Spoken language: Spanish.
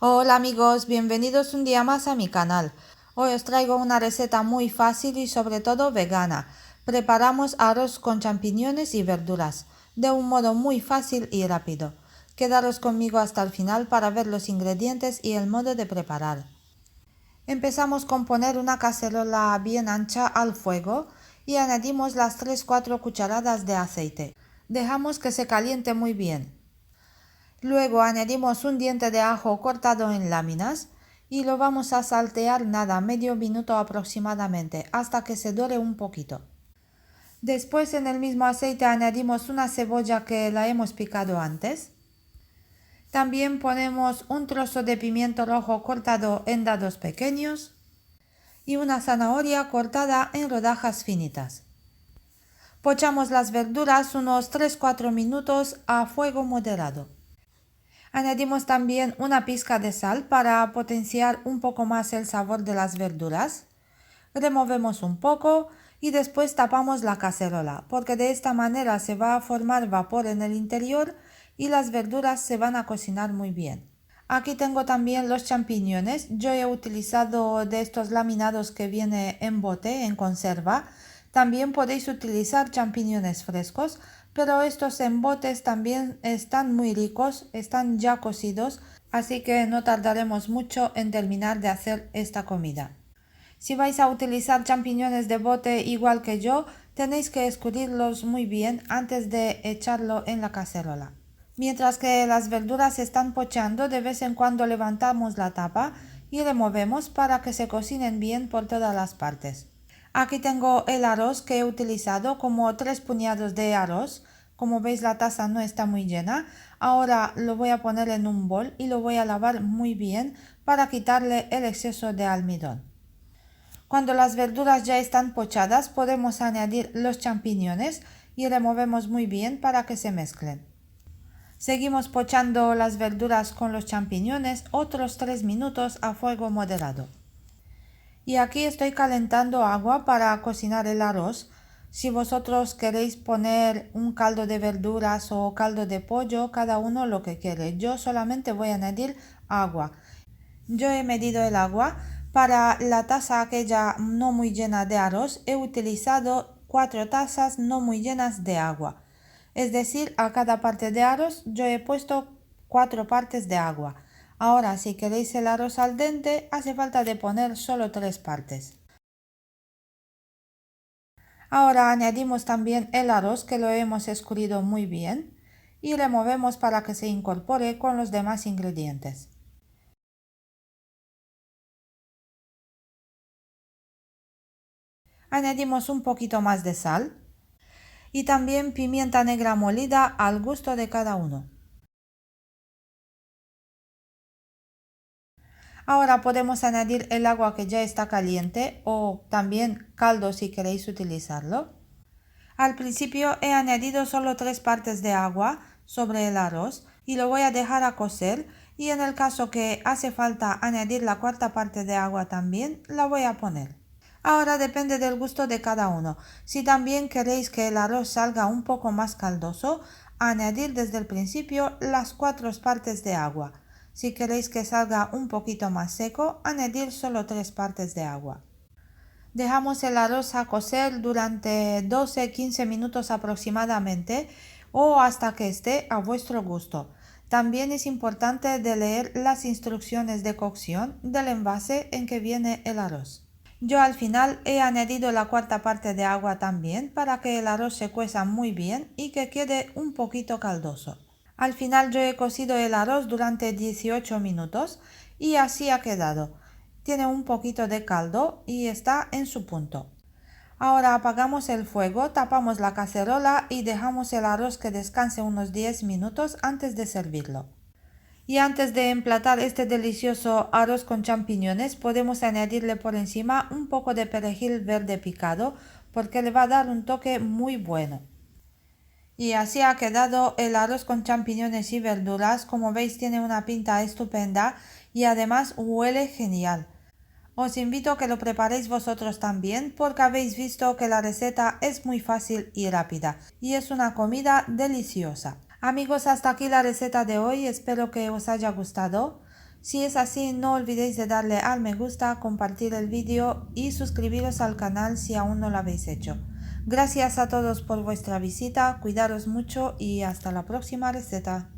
Hola amigos, bienvenidos un día más a mi canal. Hoy os traigo una receta muy fácil y sobre todo vegana. Preparamos arroz con champiñones y verduras, de un modo muy fácil y rápido. Quedaros conmigo hasta el final para ver los ingredientes y el modo de preparar. Empezamos con poner una cacerola bien ancha al fuego y añadimos las 3-4 cucharadas de aceite. Dejamos que se caliente muy bien. Luego añadimos un diente de ajo cortado en láminas y lo vamos a saltear medio minuto aproximadamente hasta que se dore un poquito. Después en el mismo aceite añadimos una cebolla que la hemos picado antes. También ponemos un trozo de pimiento rojo cortado en dados pequeños y una zanahoria cortada en rodajas finitas. Pochamos las verduras unos 3-4 minutos a fuego moderado. Añadimos también una pizca de sal para potenciar un poco más el sabor de las verduras. Removemos un poco y después tapamos la cacerola, porque de esta manera se va a formar vapor en el interior y las verduras se van a cocinar muy bien. Aquí tengo también los champiñones. Yo he utilizado de estos laminados que viene en bote, en conserva. También podéis utilizar champiñones frescos, pero estos en botes también están muy ricos, están ya cocidos, así que no tardaremos mucho en terminar de hacer esta comida. Si vais a utilizar champiñones de bote igual que yo, tenéis que escurrirlos muy bien antes de echarlo en la cacerola. Mientras que las verduras se están pochando, de vez en cuando levantamos la tapa y removemos para que se cocinen bien por todas las partes. Aquí tengo el arroz que he utilizado, como 3 puñados de arroz. Como veis, la taza no está muy llena. Ahora lo voy a poner en un bol y lo voy a lavar muy bien para quitarle el exceso de almidón. Cuando las verduras ya están pochadas, podemos añadir los champiñones y removemos muy bien para que se mezclen. Seguimos pochando las verduras con los champiñones otros 3 minutos a fuego moderado. Y aquí estoy calentando agua para cocinar el arroz. Si vosotros queréis poner un caldo de verduras o caldo de pollo, cada uno lo que quiere. Yo solamente voy a añadir agua. Yo he medido el agua. Para la taza aquella no muy llena de arroz, he utilizado 4 tazas no muy llenas de agua. Es decir, a cada parte de arroz yo he puesto 4 partes de agua. Ahora, si queréis el arroz al dente, hace falta de poner solo 3 partes. Ahora añadimos también el arroz que lo hemos escurrido muy bien y removemos para que se incorpore con los demás ingredientes. Añadimos un poquito más de sal y también pimienta negra molida al gusto de cada uno. Ahora podemos añadir el agua que ya está caliente o también caldo si queréis utilizarlo. Al principio he añadido solo 3 partes de agua sobre el arroz y lo voy a dejar a cocer, y en el caso que hace falta añadir la cuarta parte de agua también la voy a poner. Ahora depende del gusto de cada uno. Si también queréis que el arroz salga un poco más caldoso, añadir desde el principio las 4 partes de agua. Si queréis que salga un poquito más seco, añadir solo 3 partes de agua. Dejamos el arroz a cocer durante 12-15 minutos aproximadamente o hasta que esté a vuestro gusto. También es importante de leer las instrucciones de cocción del envase en que viene el arroz. Yo al final he añadido la cuarta parte de agua también para que el arroz se cueza muy bien y que quede un poquito caldoso. Al final yo he cocido el arroz durante 18 minutos y así ha quedado. Tiene un poquito de caldo y está en su punto. Ahora apagamos el fuego, tapamos la cacerola y dejamos el arroz que descanse unos 10 minutos antes de servirlo. Y antes de emplatar este delicioso arroz con champiñones, podemos añadirle por encima un poco de perejil verde picado, porque le va a dar un toque muy bueno. Y así ha quedado el arroz con champiñones y verduras. Como veis, tiene una pinta estupenda y además huele genial. Os invito a que lo preparéis vosotros también, porque habéis visto que la receta es muy fácil y rápida y es una comida deliciosa. Amigos, hasta aquí la receta de hoy. Espero que os haya gustado. Si es así, no olvidéis de darle al me gusta, compartir el vídeo y suscribiros al canal si aún no lo habéis hecho. Gracias a todos por vuestra visita, cuidaros mucho y hasta la próxima receta.